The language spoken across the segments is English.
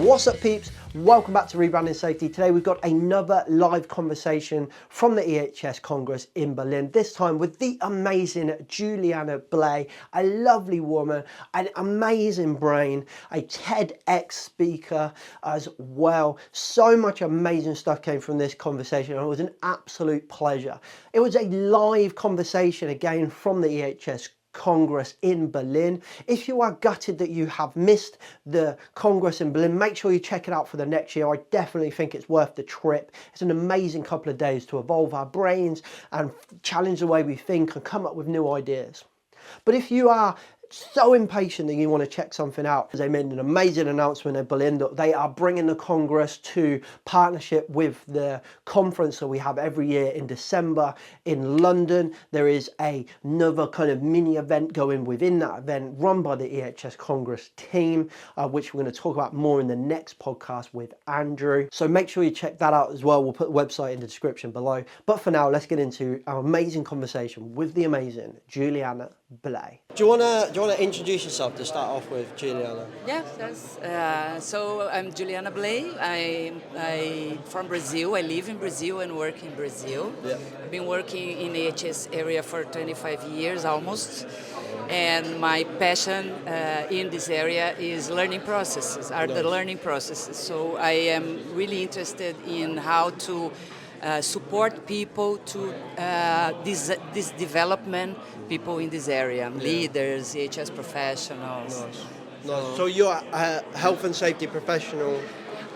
What's up, peeps? Welcome back to Rebranding Safety. Today we've got another live conversation from the EHS Congress in Berlin, this time with the amazing Juliana Bley, a lovely woman, an amazing brain, a TED X speaker as well. So much amazing stuff came from this conversation and it was an absolute pleasure. It was a live conversation again from the EHS Congress in Berlin. If you are gutted that you have missed the Congress in Berlin, make sure you check it out for the next year. I definitely think it's worth the trip. It's an amazing couple of days to evolve our brains and challenge the way we think and come up with new ideas. But if you are so impatient that you want to check something out, they made an amazing announcement in Berlin that they are bringing the Congress to partnership with the conference that we have every year in December in London. There is another kind of mini event going within that event run by the EHS Congress team, which we're going to talk about more in the next podcast with Andrew. So make sure you check that out as well. We'll put the website in the description below. But for now, let's get into our amazing conversation with the amazing Juliana Bley. Do you want to introduce yourself to start off with, Juliana? Yes. So I'm Juliana Bley. I'm from Brazil. I live in Brazil and work in Brazil. Yeah. I've been working in the EHS area for 25 years almost. And my passion in this area is learning processes, the learning processes. So I am really interested in how to support people to this development, people in this area, leaders, EHS professionals. Nice. So you're a health and safety professional.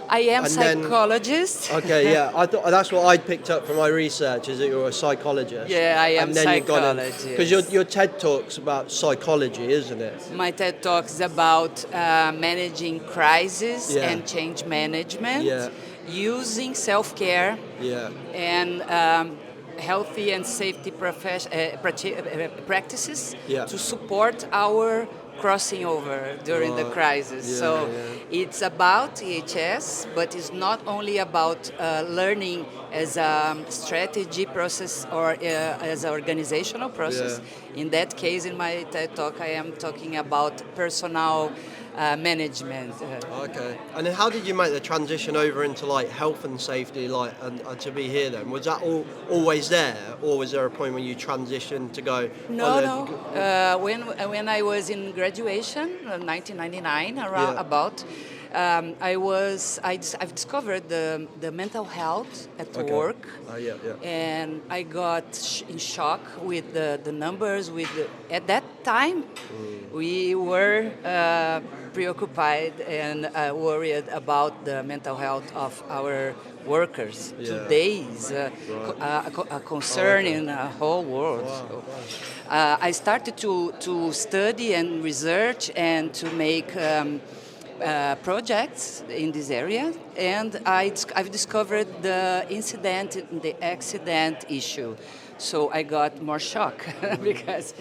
I am psychologist. Okay, yeah. I thought that's what I picked up from my research, is that you're a psychologist. Yeah, I am psychologist. Because your TED Talk's about psychology, isn't it? My TED Talk is about managing crisis and change management. Using self-care and healthy and safety practices to support our crossing over during the crisis. It's about EHS, but it's not only about learning as a strategy process or as an organizational process. In that case, in my TED Talk, I am talking about personal management. Okay. And then how did you make the transition over into like health and safety, and to be here then? Was that always there, or was there a point when you transitioned to go? No. When I was in graduation, 1999, about. I've discovered the mental health at work, and I got in shock with the numbers. At that time, we were preoccupied and worried about the mental health of our workers. Today is a concern in the whole world. So, I started to study and research and to make projects in this area, and I've discovered the accident issue. So I got more shock because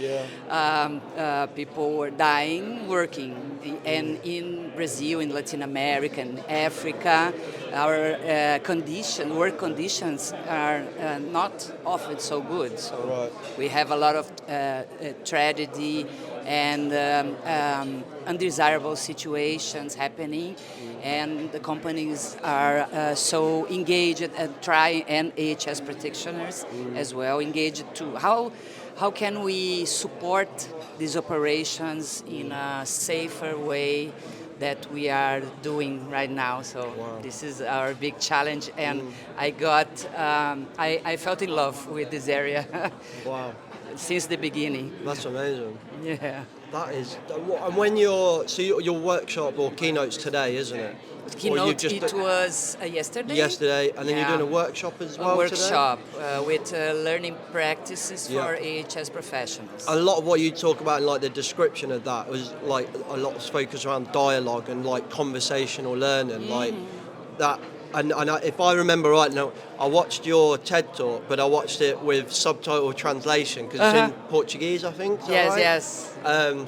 people were dying working. And in Brazil, in Latin America, and Africa, our work conditions are not often so good. So we have a lot of tragedy and undesirable situations happening, and the companies are so engaged and and EHS practitioners as well engaged to how can we support these operations in a safer way that we are doing right now. So this is our big challenge, and I felt in love with this area. Wow. Since the beginning. That's amazing. Yeah. That is. And when your workshop or keynote's today, isn't it? Keynote, it was yesterday. Yesterday, and then you're doing a workshop as well. A workshop with learning practices for EHS professionals. A lot of what you talk about in like the description of that was like a lot of focus around dialogue and like conversational learning, like that. And if I remember right now, I watched your TED Talk, but I watched it with subtitle translation because it's in Portuguese, I think. Yes.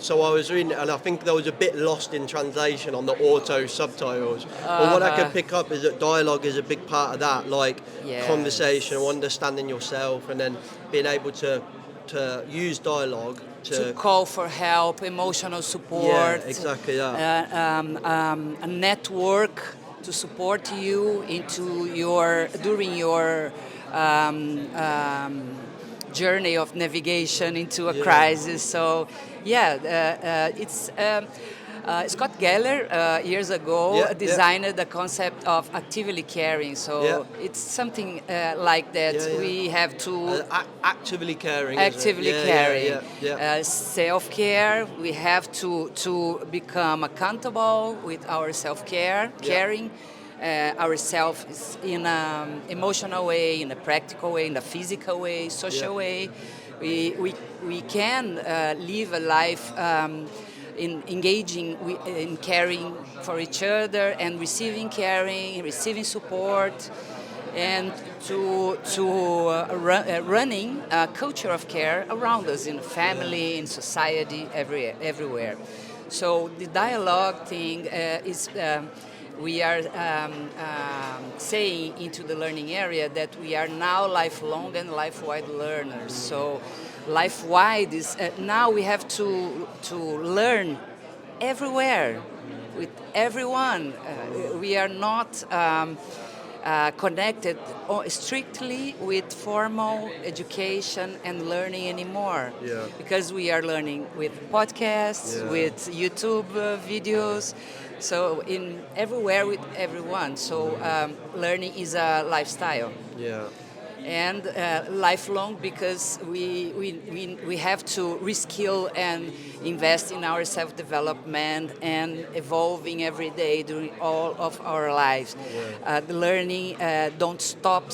So I was reading it, and I think there was a bit lost in translation on the auto subtitles. But what I could pick up is that dialogue is a big part of that, like conversation or understanding yourself, and then being able to use dialogue to call for help, emotional support. Yeah, exactly that. A network to support you during your journey of navigation into a crisis. So, it's. Scott Geller years ago designed the concept of actively caring. So it's something like that. We have to Actively caring. actively caring. Yeah. Self-care. We have to become accountable with our self-care, caring ourselves in an emotional way, in a practical way, in a physical way, social way. We can live a life in engaging in caring for each other and receiving caring, receiving support, and running a culture of care around us in family, in society, everywhere. So the dialogue thing is. We are saying into the learning area that we are now lifelong and life-wide learners. So life-wide is now we have to learn everywhere with everyone. We are not connected strictly with formal education and learning anymore. Because we are learning with podcasts, with YouTube videos. So in everywhere with everyone. So learning is a lifestyle. And lifelong because we have to reskill and invest in our self-development and evolving every day during all of our lives. The learning don't stop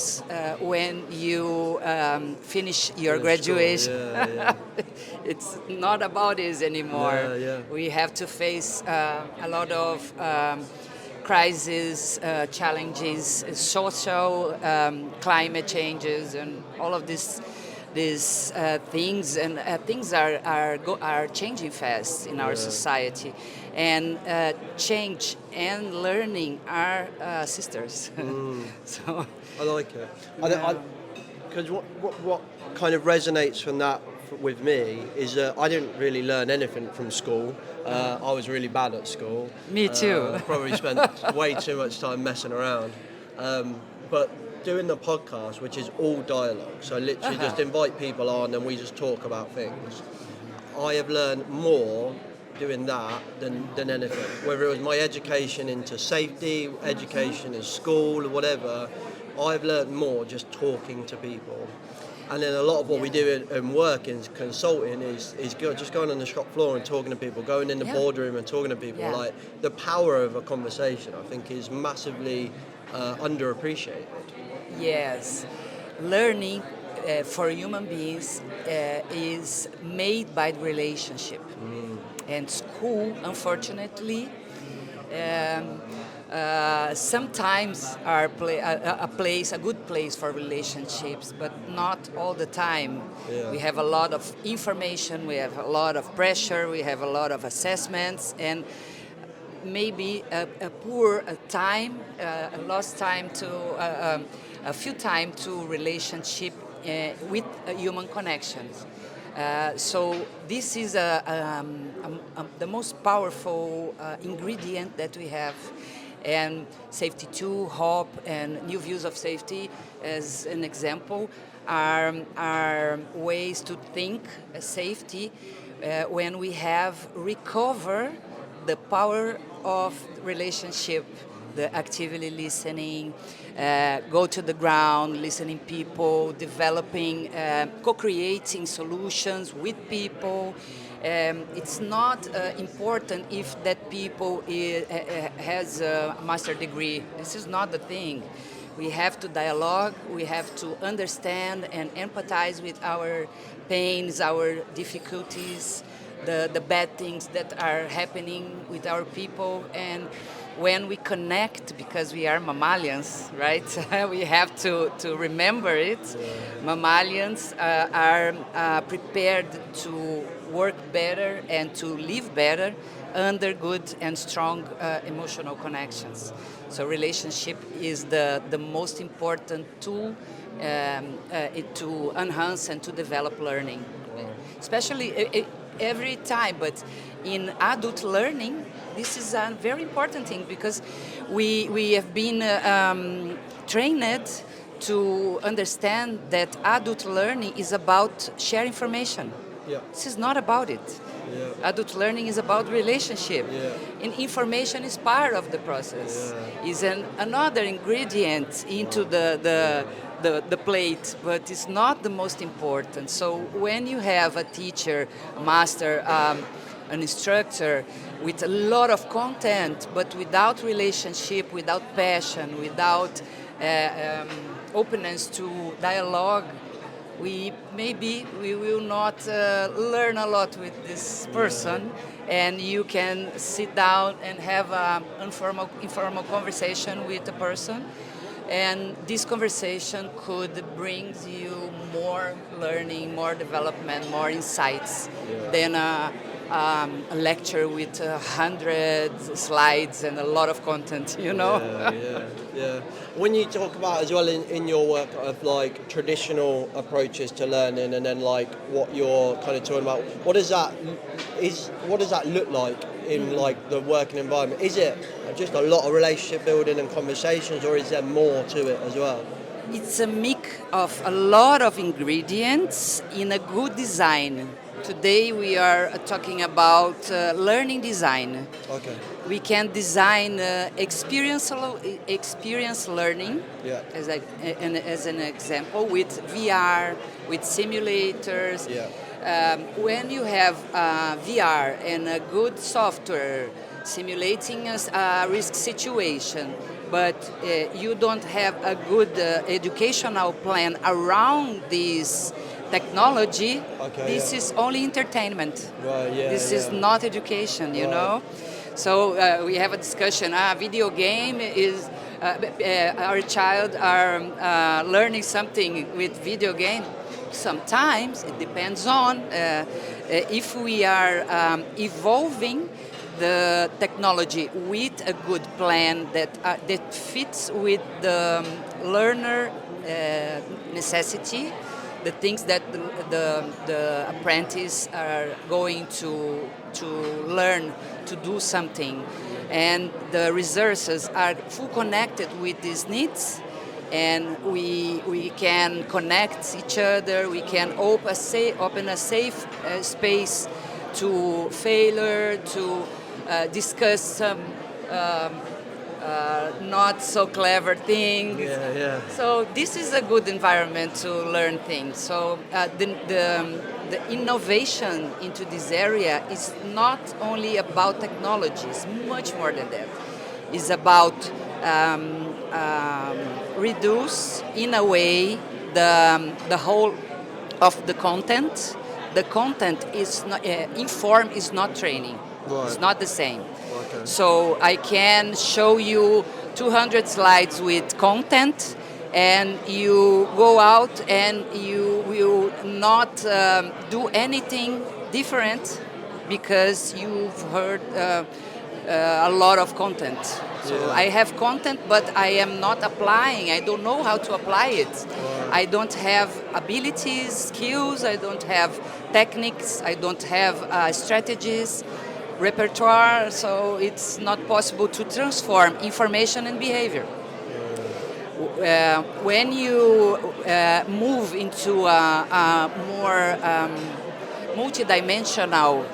when you finish your graduation. It's not about this anymore. We have to face a lot of crises, challenges, social, climate changes, and all of these things. And things are changing fast in our society, and change and learning are sisters. So I like it. Because what kind of resonates from that with me is that I didn't really learn anything from school. I was really bad at school. Me too. Probably spent way too much time messing around. But doing the podcast, which is all dialogue, so literally just invite people on and we just talk about things. I have learned more doing that than anything. Whether it was my education into safety, education in school, or whatever, I've learned more just talking to people. And then a lot of what we do in work in consulting is just going on the shop floor and talking to people, going in the boardroom and talking to people. Like the power of a conversation, I think, is massively underappreciated. Yes, learning for human beings is made by relationship, and school, unfortunately. Sometimes are a good place for relationships, but not all the time. We have a lot of information, we have a lot of pressure, we have a lot of assessments, and maybe a poor time, a lost time to a few time to relationship with human connections. So this is the most powerful ingredient that we have. And Safety 2, HOP, and New Views of Safety, as an example, are ways to think safety when we have recovered the power of relationship, the actively listening, go to the ground, listening people, developing, co-creating solutions with people. It's not important if that people has a master degree. This is not the thing. We have to dialogue, we have to understand and empathize with our pains, our difficulties, the bad things that are happening with our people. And when we connect, because we are mammalians, right? We have to remember it. Mammalians are prepared to work better and to live better under good and strong emotional connections. So relationship is the most important tool to enhance and to develop learning. Especially every time. But in adult learning, this is a very important thing, because we have been trained to understand that adult learning is about share information. Yeah. This is not about it. Yeah. Adult learning is about relationship. Yeah. And information is part of the process. Yeah. Is another ingredient into the plate, but it's not the most important. So when you have a teacher, a master, an instructor with a lot of content, but without relationship, without passion, without openness to dialogue, we will not learn a lot with this person, and you can sit down and have an informal conversation with the person, and this conversation could bring you more learning, more development, more insights than a lecture with 100 slides and a lot of content, you know? Yeah. When you talk about as well in your work of like traditional approaches to learning, and then like what you're kind of talking about, what does that look like in like the working environment? Is it just a lot of relationship building and conversations, or is there more to it as well? It's a mix of a lot of ingredients in a good design. Today we are talking about learning design. Okay. We can design experience learning, as an example, with VR, with simulators. When you have VR and a good software simulating a risk situation, but you don't have a good educational plan around this technology, this is only entertainment. This is not education, you know? So we have a discussion, video game is, our child are learning something with video game. Sometimes it depends on if we are evolving the technology with a good plan that fits with the learner necessity, the things that the apprentice are going to learn to do something, and the resources are full connected with these needs, and we can connect each other, we can open a safe space to failure, to discuss some not so clever thing. So this is a good environment to learn things. So the innovation into this area is not only about technology, it's much more than that. It's about reduce in a way the whole of the content. The content is not, inform is not training. It's not the same. So I can show you 200 slides with content, and you go out and you will not do anything different because you've heard a lot of content. So I have content, but I am not applying. I don't know how to apply it. I don't have abilities, skills, I don't have techniques, I don't have strategies, repertoire, so it's not possible to transform information and behavior. When you move into a more multidimensional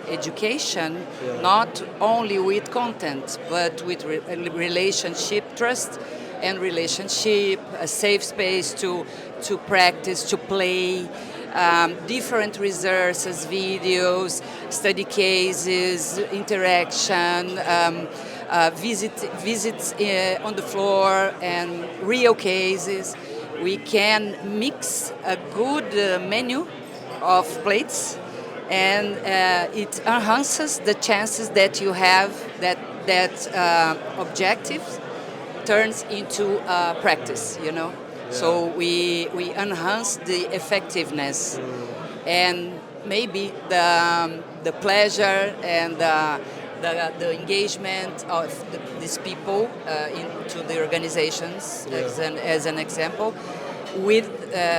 education, not only with content, but with relationship, trust and relationship, a safe space to practice, to play, different resources, videos, study cases, interaction, visits on the floor, and real cases. We can mix a good menu of plates, and it enhances the chances that you have that objectives turns into practice, you know. So we enhance the effectiveness and maybe the pleasure and the engagement of these people into the organizations, as an example, with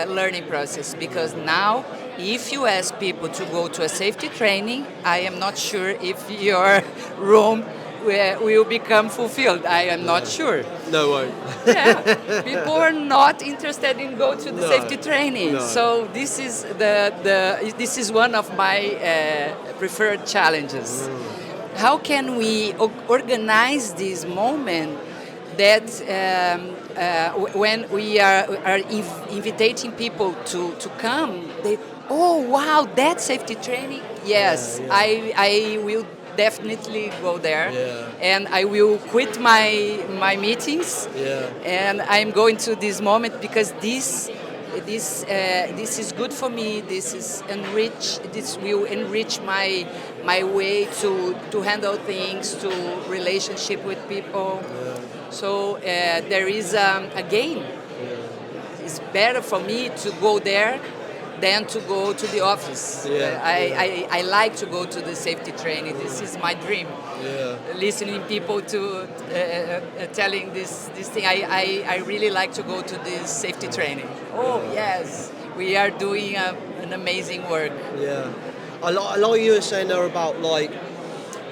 learning process, because now if you ask people to go to a safety training, I am not sure if your room will become fulfilled. I am not sure. No, won't. Yeah, people are not interested in go to the No, safety training. no. So this is this is one of my preferred challenges. How can we organize this moment that when we are inviting people to come, they, oh wow, that safety training, yes, Yeah. I will definitely go there, Yeah. and I will quit my meetings, Yeah. and I'm going to this moment because this is good for me. This will enrich my way to handle things, to relationship with people. Yeah. So there is a gain. It's better for me to go there than to go to the office. Yeah, I like to go to the safety training. This is my dream. Yeah. Listening people to telling this thing. I really like to go to this safety training. Oh yes, we are doing an amazing work. Yeah. I like what you were saying there about like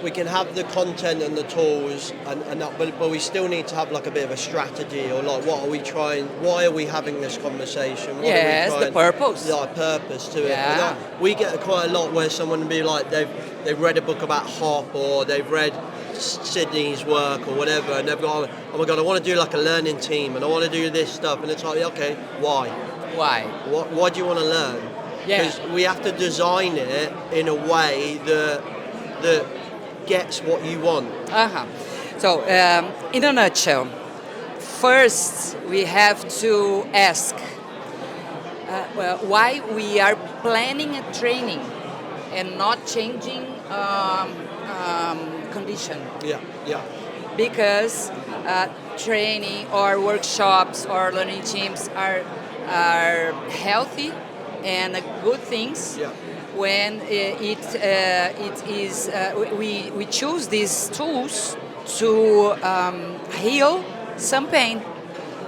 we can have the content and the tools and that, but we still need to have like a bit of a strategy, or like what are we trying, why are we having this conversation? What Yes, are we the purpose. Like purpose to it. Yeah. And that, we get quite a lot where someone will be like they've read a book about hop, or they've read Sydney's work or whatever, and they've got, oh my god, I want to do like a learning team and I want to do this stuff, and it's like, okay, why? Why? Why do you want to learn? Yeah. Because we have to design it in a way that gets what you want. Uh-huh. So, in a nutshell, first we have to ask why we are planning a training and not changing condition. Yeah, yeah, Because training or workshops or learning teams are healthy and good things. yeah, When it is we choose these tools to heal some pain,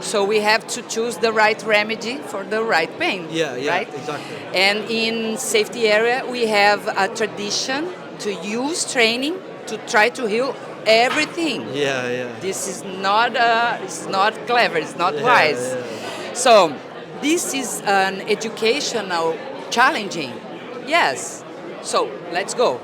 so we have to choose the right remedy for the right pain. yeah, right? exactly. And in safety area, we have a tradition to use training to try to heal everything. Yeah, yeah. This is not it's not clever. It's not Yeah, wise. yeah. So this is an educational challenging. Yes. So let's go.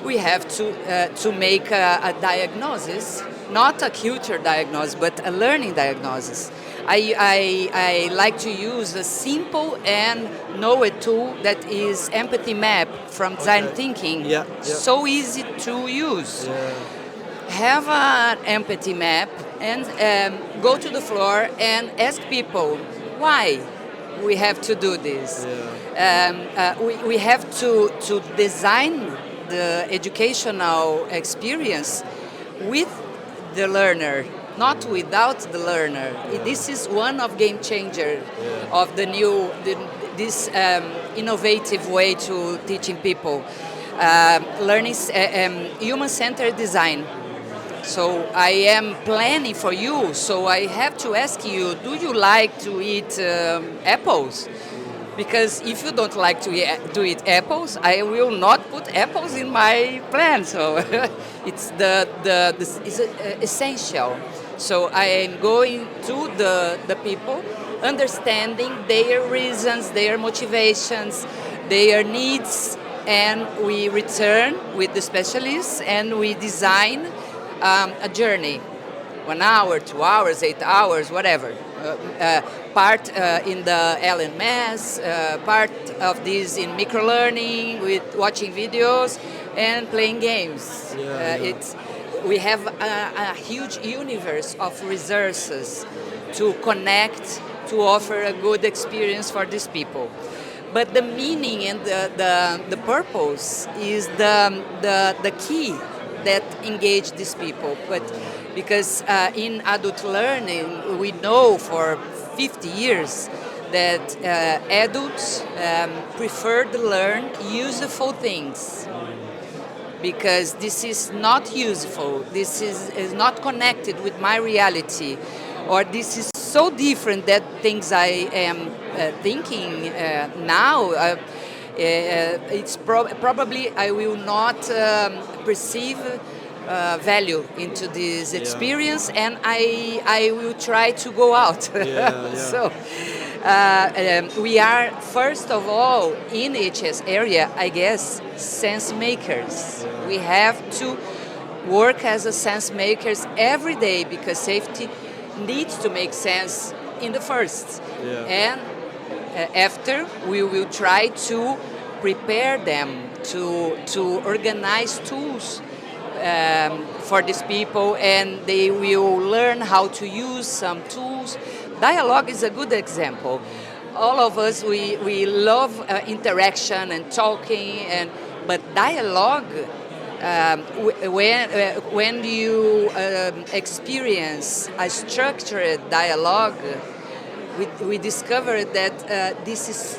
We have to make a diagnosis, not a culture diagnosis, but a learning diagnosis. I like to use a simple and known tool that is empathy map from design thinking. Yeah, yeah. So easy to use. Yeah. Have an empathy map and go to the floor and ask people why we have to do this. Yeah. We have to design the educational experience with the learner, not without the learner. This is one of game changer of the new this innovative way to teaching people. Learning human-centered design. So I am planning for you, so I have to ask you, do you like to eat apples? Because if you don't like to eat apples, I will not put apples in my plan. So it's it's essential. So I am going to the people, understanding their reasons, their motivations, their needs, and we return with the specialists and we design a journey, 1 hour, 2 hours, 8 hours, whatever. Part in the LMS, part of this in microlearning with watching videos and playing games. We have a huge universe of resources to connect, to offer a good experience for these people. But the meaning and the purpose is the key that engage these people. But because in adult learning, we know for 50 years that adults prefer to learn useful things. Because this is not useful, this is not connected with my reality, or this is so different that things I am thinking now. It's probably I will not perceive value into this experience, and I will try to go out. So we are, first of all, in EHS area, I guess, sense makers. We have to work as a sense makers every day, because safety needs to make sense in the first. And after, we will try to prepare them to organize tools for these people, and they will learn how to use some tools. Dialogue is a good example. All of us, we love interaction and talking, but dialogue, when you experience a structured dialogue, we discovered that this is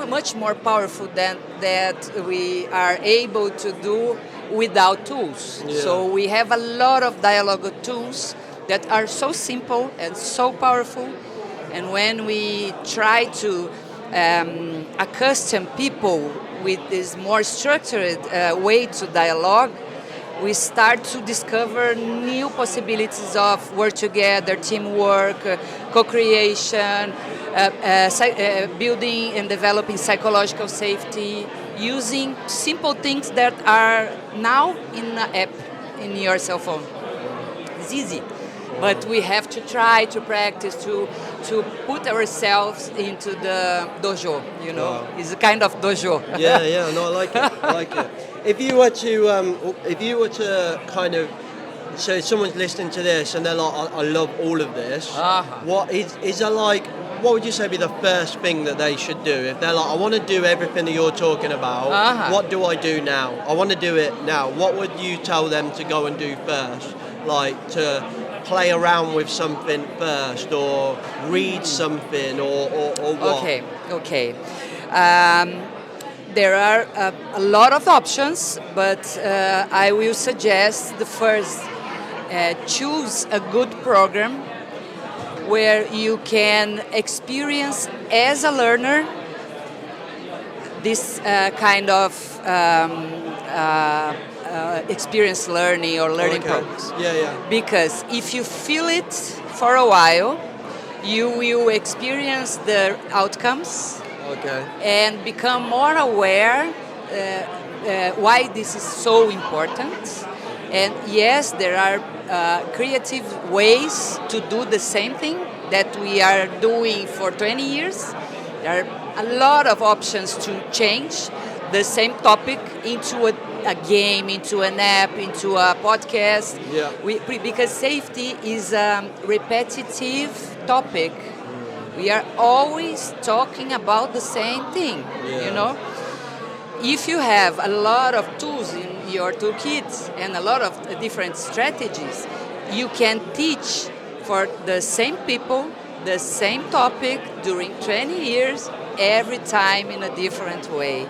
much more powerful than that we are able to do without tools. So we have a lot of dialogue tools that are so simple and so powerful, and when we try to accustom people with this more structured way to dialogue, we start to discover new possibilities of work together, teamwork, co-creation, building and developing psychological safety, using simple things that are now in an app in your cell phone. It's easy, but we have to try to practice to put ourselves into the dojo. You know, it's a kind of dojo. No, I like it. I like it. If you were to kind of, so someone's listening to this and they're like, I love all of this. What is there like? What would you say be the first thing that they should do if they're like, I want to do everything that you're talking about? What do I do now? I want to do it now. What would you tell them to go and do first? Like to play around with something first, or read something, or what? Okay. There are a lot of options, but I will suggest the first, choose a good program where you can experience as a learner this kind of experience learning or learning programs. Because if you feel it for a while, you will experience the outcomes and become more aware why this is so important. And yes, there are creative ways to do the same thing that we are doing for 20 years. There are a lot of options to change the same topic into a game, into an app, into a podcast. Because safety is a repetitive topic. We are always talking about the same thing, you know? If you have a lot of tools in your toolkit and a lot of different strategies, you can teach for the same people the same topic during 20 years, every time in a different way.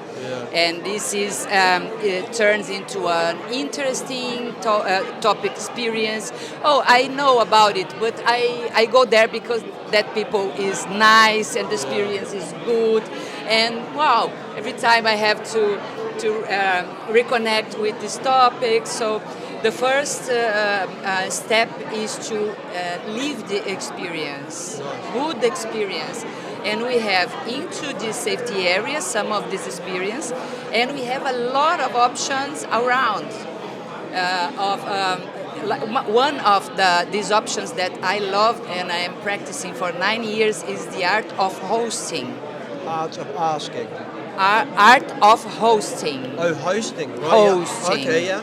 And this is it turns into an interesting topic experience. Oh, I know about it, but I go there because that people is nice and the experience is good. And wow, every time I have to reconnect with this topic. So the first step is to live the experience, good experience. And we have into this safety area some of this experience, and we have a lot of options around. One of these options that I love and I am practicing for 9 years is the art of hosting. Art of asking. Art of hosting. Oh, hosting. Right. Hosting. Okay, yeah.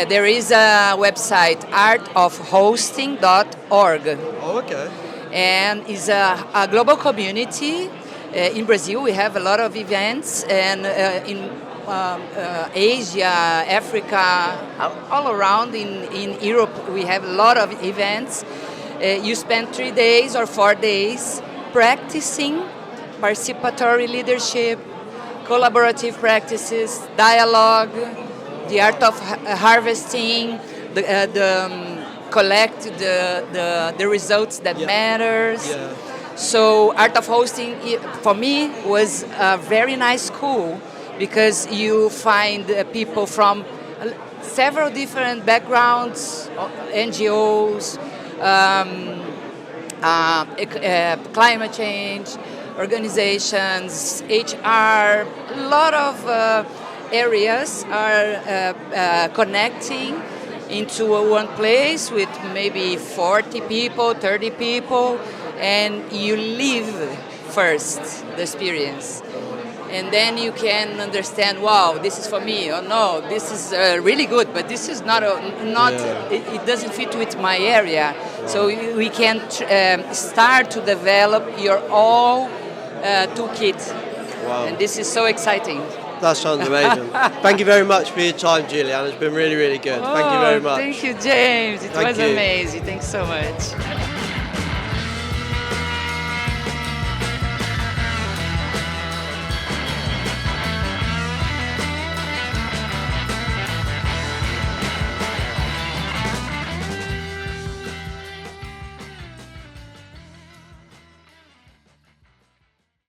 There is a website, artofhosting.org. Oh, okay. And it's a global community. In Brazil, we have a lot of events, and in Asia, Africa, all around in Europe, we have a lot of events. You spend 3 days or 4 days practicing participatory leadership, collaborative practices, dialogue, the art of harvesting, collect the results that matters. So Art of Hosting, for me, was a very nice school because you find people from several different backgrounds, NGOs, climate change, organizations, HR, a lot of areas are connecting into one place with maybe 40 people, 30 people, and you live first the experience. And then you can understand, wow, this is for me, or no, this is really good, but this is not, it doesn't fit with my area. Wow. So we can start to develop your own toolkit. Wow. And this is so exciting. That sounds amazing. Thank you very much for your time, Juliana. It's been really, really good. Thank you very much. Thank you, James. It was amazing. Thanks so much.